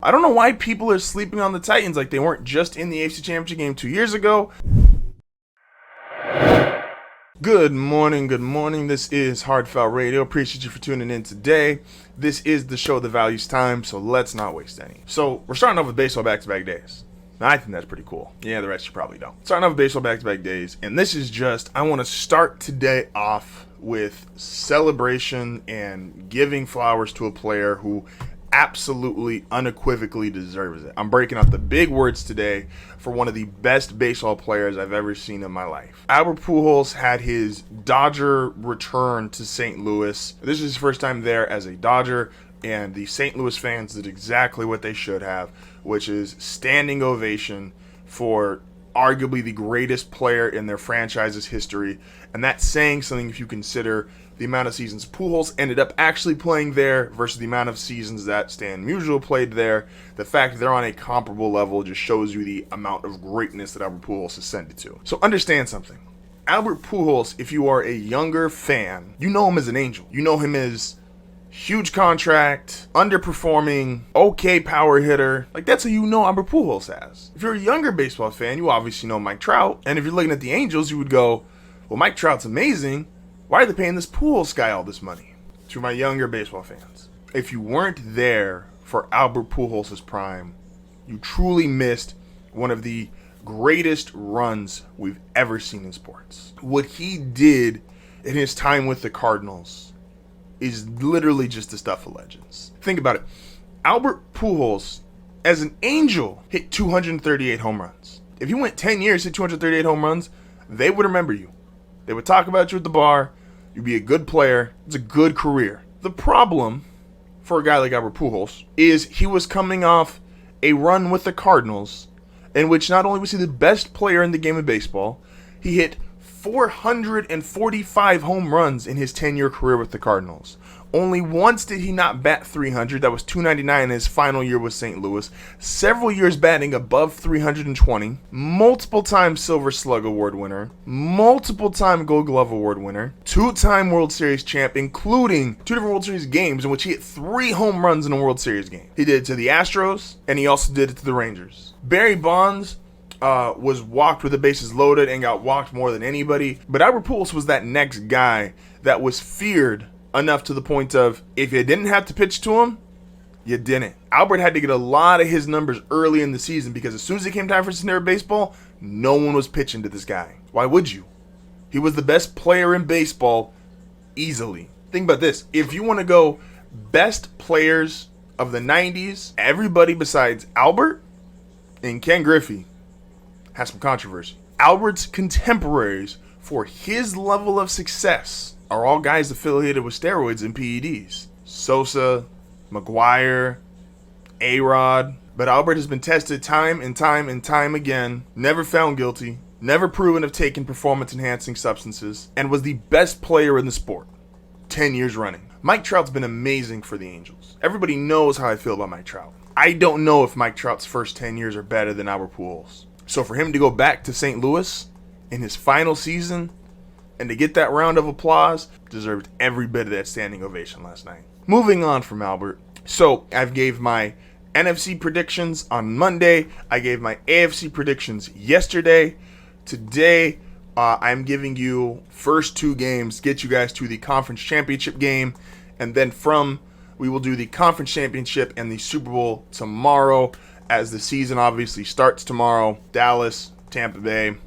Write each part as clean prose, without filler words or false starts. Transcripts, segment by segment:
I don't know why people are sleeping on the Titans like they weren't just in the AFC Championship game 2 years ago. Good morning, good morning. This is Hardfoul Radio. Appreciate you for tuning in today. This is the show that values time, so let's not waste any. So we're starting off with baseball back-to-back days. Now, I think that's pretty cool. Yeah, the rest you probably don't. Starting off with baseball back-to-back days, and this is just, I want to start today off with celebration and giving flowers to a player who absolutely unequivocally deserves it. I'm breaking out the big words today for one of the best baseball players I've ever seen in my life. Albert Pujols had his Dodger return to St. Louis. This is his first time there as a Dodger, and the St. Louis fans did exactly what they should have, which is standing ovation for arguably the greatest player in their franchise's history. And that's saying something if you consider the amount of seasons Pujols ended up actually playing there versus the amount of seasons that Stan Musial played there. The fact that they're on a comparable level just shows you the amount of greatness that Albert Pujols ascended to. So understand something. Albert Pujols, if you are a younger fan, you know him as an angel. You know him as huge contract, underperforming, okay power hitter. Like, that's who you know Albert Pujols as. If you're a younger baseball fan, you obviously know Mike Trout. And if you're looking at the Angels, you would go, well, Mike Trout's amazing. Why are they paying this Pujols guy all this money? To my younger baseball fans, if you weren't there for Albert Pujols' prime, you truly missed one of the greatest runs we've ever seen in sports. What he did in his time with the Cardinals is literally just the stuff of legends. Think about it. Albert Pujols, as an angel, hit 238 home runs. If you went 10 years, hit 238 home runs, they would remember you. They would talk about you at the bar. You'd be a good player. It's a good career. The problem for a guy like Albert Pujols is he was coming off a run with the Cardinals in which not only was he the best player in the game of baseball, he hit 445 home runs in his 10-year career with the Cardinals. Only once did he not bat 300. That was 299 in his final year with St. Louis. Several years batting above 320. Multiple time Silver Slug Award winner. Multiple time Gold Glove Award winner. 2-time World Series champ, including 2 different World Series games in which he hit 3 home runs in a World Series game. He did it to the Astros, and he also did it to the Rangers. Barry Bonds was walked with the bases loaded and got walked more than anybody. But Albert Pujols was that next guy that was feared enough to the point of, if you didn't have to pitch to him, you didn't. Albert had to get a lot of his numbers early in the season because as soon as it came time for Cincinnati baseball, no one was pitching to this guy. Why would you? He was the best player in baseball easily. Think about this. If you want to go best players of the 90s, everybody besides Albert and Ken Griffey has some controversy. Albert's contemporaries for his level of success are all guys affiliated with steroids and PEDs. Sosa, McGuire, A-Rod. But Albert has been tested time and time and time again, never found guilty, never proven of taking performance-enhancing substances, and was the best player in the sport 10 years running. Mike Trout's been amazing for the Angels. Everybody knows how I feel about Mike Trout. I don't know if Mike Trout's first 10 years are better than Albert Pujols. So for him to go back to St. Louis in his final season and to get that round of applause deserved every bit of that standing ovation last night. Moving on from Albert. So I've gave my NFC predictions on Monday. I gave my AFC predictions yesterday. Today, I'm giving you first 2 games, get you guys to the conference championship game. And then we will do the conference championship and the Super Bowl tomorrow, as the season obviously starts tomorrow. Dallas, Tampa Bay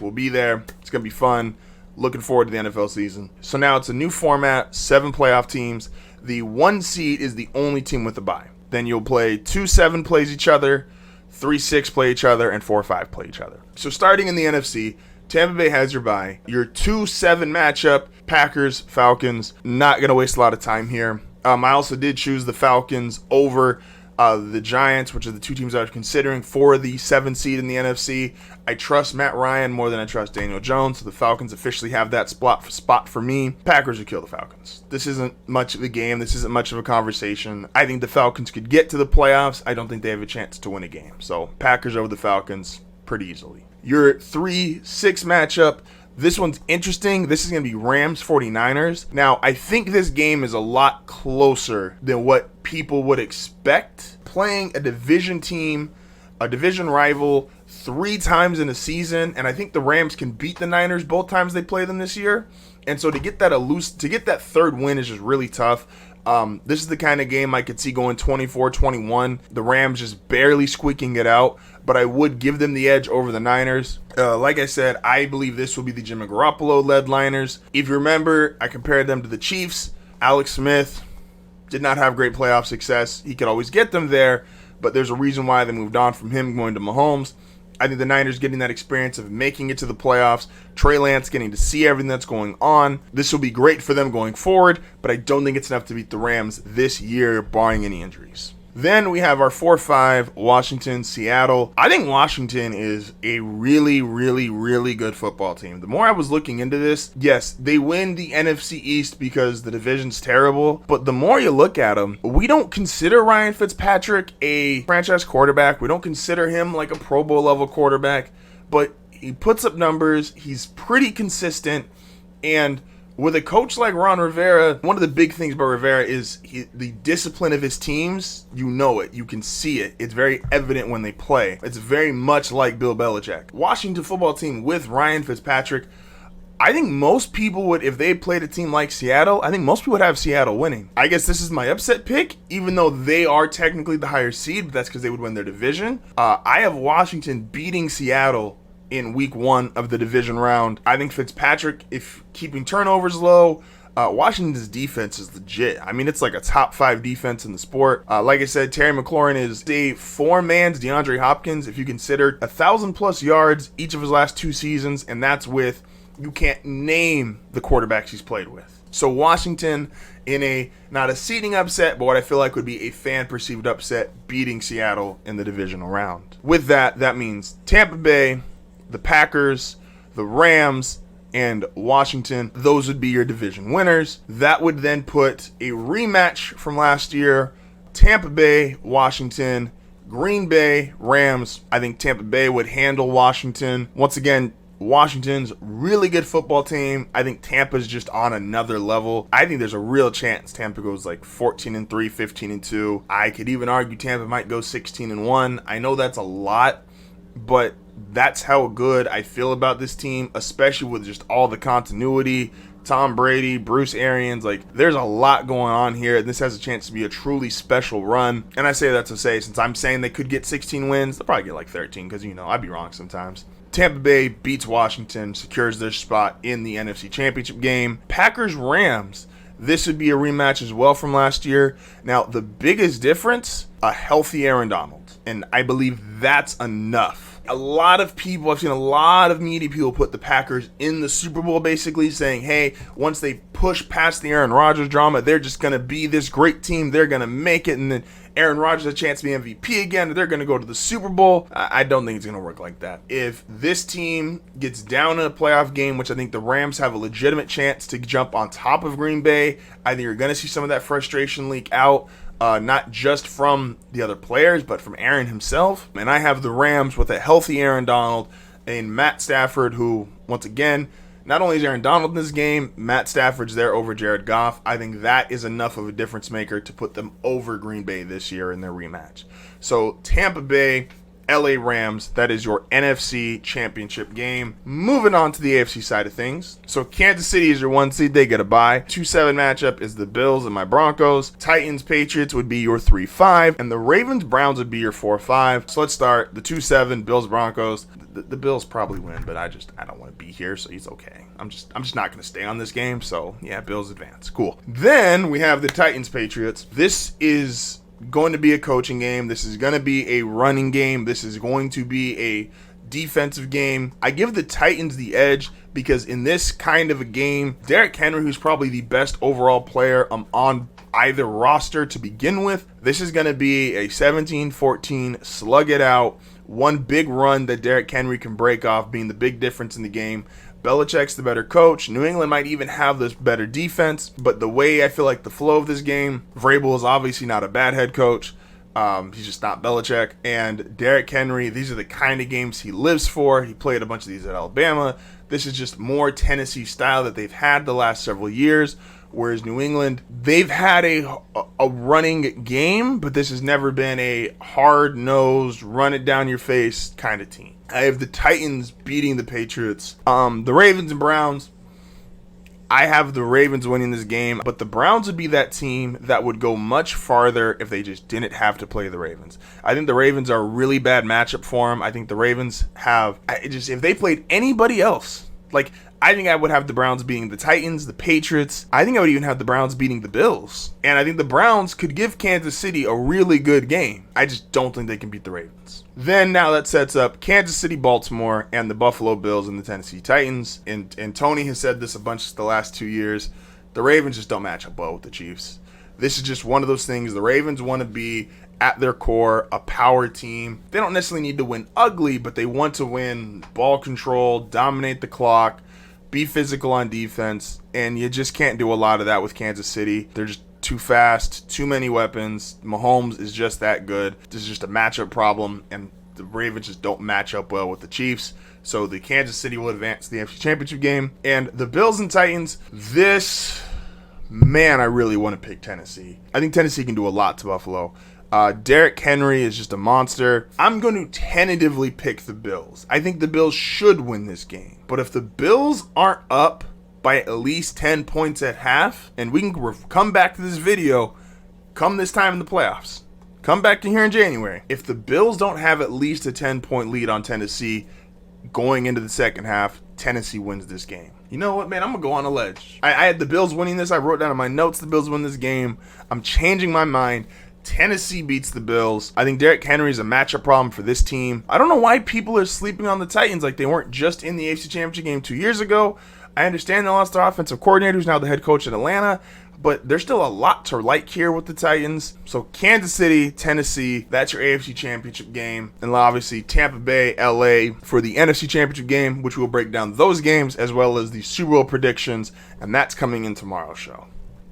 will be there. It's going to be fun. Looking forward to the NFL season. So now it's a new format, 7 playoff teams. The 1 seed is the only team with a bye. Then you'll play 2-7 plays each other, 3-6 play each other, and 4-5 play each other. So starting in the NFC, Tampa Bay has your bye. Your 2-7 matchup, Packers, Falcons. Not going to waste a lot of time here. I also did choose the Falcons over the Giants, which are the 2 teams I was considering for the 7 seed in the NFC. I trust Matt Ryan more than I trust Daniel Jones, so the Falcons officially have that spot for me. Packers would kill the Falcons. This isn't much of a game. This isn't much of a conversation. I think the Falcons could get to the playoffs. I don't think they have a chance to win a game. So Packers over the Falcons pretty easily. Your 3-6 matchup, This one's interesting. This is going to be Rams 49ers. Now, I think this game is a lot closer than what people would expect. Playing a division team, a division rival, 3 times in a season, and I think the Rams can beat the Niners both times they play them this year. And so to get that third win is just really tough. This is the kind of game I could see going 24-21. The Rams just barely squeaking it out, but I would give them the edge over the Niners. Like I said, I believe this will be the Jimmy Garoppolo-led Niners. If you remember, I compared them to the Chiefs. Alex Smith did not have great playoff success. He could always get them there, but there's a reason why they moved on from him going to Mahomes. I think the Niners getting that experience of making it to the playoffs, Trey Lance getting to see everything that's going on. This will be great for them going forward, but I don't think it's enough to beat the Rams this year, barring any injuries. Then we have our 4-5, Washington, Seattle. I think Washington is a really, really, really good football team. The more I was looking into this, yes, they win the NFC East because the division's terrible, but the more you look at them, we don't consider Ryan Fitzpatrick a franchise quarterback. We don't consider him like a Pro Bowl level quarterback, but he puts up numbers. He's pretty consistent, and with a coach like Ron Rivera, one of the big things about Rivera is the discipline of his teams. You know it. You can see it. It's very evident when they play. It's very much like Bill Belichick. Washington football team with Ryan Fitzpatrick, I think most people would, if they played a team like Seattle, I think most people would have Seattle winning. I guess this is my upset pick, even though they are technically the higher seed, but that's because they would win their division. I have Washington beating Seattle in week 1 of the division round. I think Fitzpatrick, if keeping turnovers low, Washington's defense is legit. I mean, it's like a top 5 defense in the sport. Like I said, Terry McLaurin is a 4-man's DeAndre Hopkins, if you consider 1,000+ yards each of his last 2 seasons, and that's with, you can't name the quarterbacks he's played with. So Washington in not a seeding upset, but what I feel like would be a fan-perceived upset, beating Seattle in the divisional round. With that means Tampa Bay, the Packers, the Rams, and Washington. Those would be your division winners. That would then put a rematch from last year, Tampa Bay, Washington, Green Bay, Rams. I think Tampa Bay would handle Washington. Once again, Washington's really good football team. I think Tampa's just on another level. I think there's a real chance Tampa goes like 14-3, 15-2. I could even argue Tampa might go 16-1. I know that's a lot, but that's how good I feel about this team, especially with just all the continuity. Tom Brady, Bruce Arians, like there's a lot going on here. This has a chance to be a truly special run. And I say that to say, since I'm saying they could get 16 wins, they'll probably get like 13 because, I'd be wrong sometimes. Tampa Bay beats Washington, secures their spot in the NFC Championship game. Packers-Rams. This would be a rematch as well from last year. Now, the biggest difference, a healthy Aaron Donald. And I believe that's enough. A lot of people, I've seen a lot of media people put the Packers in the Super Bowl, basically saying, hey, once they push past the Aaron Rodgers drama, they're just going to be this great team. They're going to make it, and then Aaron Rodgers has a chance to be MVP again, and they're going to go to the Super Bowl. I don't think it's going to work like that. If this team gets down in a playoff game, which I think the Rams have a legitimate chance to jump on top of Green Bay, I think you're going to see some of that frustration leak out. Not just from the other players, but from Aaron himself. And I have the Rams with a healthy Aaron Donald and Matt Stafford, who, once again, not only is Aaron Donald in this game, Matt Stafford's there over Jared Goff. I think that is enough of a difference maker to put them over Green Bay this year in their rematch. So Tampa Bay, LA Rams, that is your NFC Championship game. Moving on to the AFC side of things. So Kansas City is your 1 seed. They get a bye. 2-7 matchup is the Bills and my Broncos. Titans, Patriots would be your 3-5. And the Ravens, Browns would be your 4-5. So let's start the 2-7 Bills, Broncos. The Bills probably win, but I don't want to be here, so it's okay. I'm just not going to stay on this game. So yeah, Bills advance. Cool. Then we have the Titans, Patriots. This is going to be a coaching game. This is going to be a running game. This is going to be a defensive game. I give the Titans the edge because in this kind of a game, Derrick Henry, who's probably the best overall player on either roster to begin with, this is going to be a 17-14 slug it out. One big run that Derrick Henry can break off being the big difference in the game. Belichick's the better coach. New England might even have this better defense, but the way I feel like the flow of this game, Vrabel is obviously not a bad head coach, He's just not Belichick. And Derrick Henry, these are the kind of games he lives for. He played a bunch of these at Alabama. This is just more Tennessee style that they've had the last several years. Whereas New England, they've had a running game, but this has never been a hard-nosed, run-it-down-your-face kind of team. I have the Titans beating the Patriots. The Ravens and Browns, I have the Ravens winning this game, but the Browns would be that team that would go much farther if they just didn't have to play the Ravens. I think the Ravens are a really bad matchup for them. I think the Ravens have, if they played anybody else, I think I would have the Browns beating the Titans, the Patriots. I think I would even have the Browns beating the Bills. And I think the Browns could give Kansas City a really good game. I just don't think they can beat the Ravens. Then now that sets up Kansas City, Baltimore, and the Buffalo Bills and the Tennessee Titans. And Tony has said this a bunch the last 2 years. The Ravens just don't match up well with the Chiefs. This is just one of those things. The Ravens want to be, at their core, a power team. They don't necessarily need to win ugly, but they want to win ball control, dominate the clock, be physical on defense, and you just can't do a lot of that with Kansas City. They're just too fast, too many weapons. Mahomes is just that good. This is just a matchup problem, and the Ravens just don't match up well with the Chiefs. So the Kansas City will advance to the NFC Championship game. And the Bills and Titans, I really want to pick Tennessee. I think Tennessee can do a lot to Buffalo. Derrick Henry is just a monster. I'm going to tentatively pick the Bills. I think the Bills should win this game. But if the Bills aren't up by at least 10 points at half, and we can come back to this video come this time in the playoffs, come back to here in January. If the Bills don't have at least a 10-point lead on Tennessee going into the second half, Tennessee wins this game. You know what, man? I'm going to go on a ledge. I had the Bills winning this. I wrote down in my notes the Bills win this game. I'm changing my mind. Tennessee beats the Bills. I think Derrick Henry is a matchup problem for this team. I don't know why people are sleeping on the Titans like they weren't just in the AFC Championship game 2 years ago. I understand they lost their offensive coordinator, who's now the head coach at Atlanta, but there's still a lot to like here with the Titans. So Kansas City, Tennessee, that's your AFC Championship game. And obviously Tampa Bay, LA for the NFC Championship game, which we'll break down those games as well as the Super Bowl predictions, and that's coming in tomorrow's show.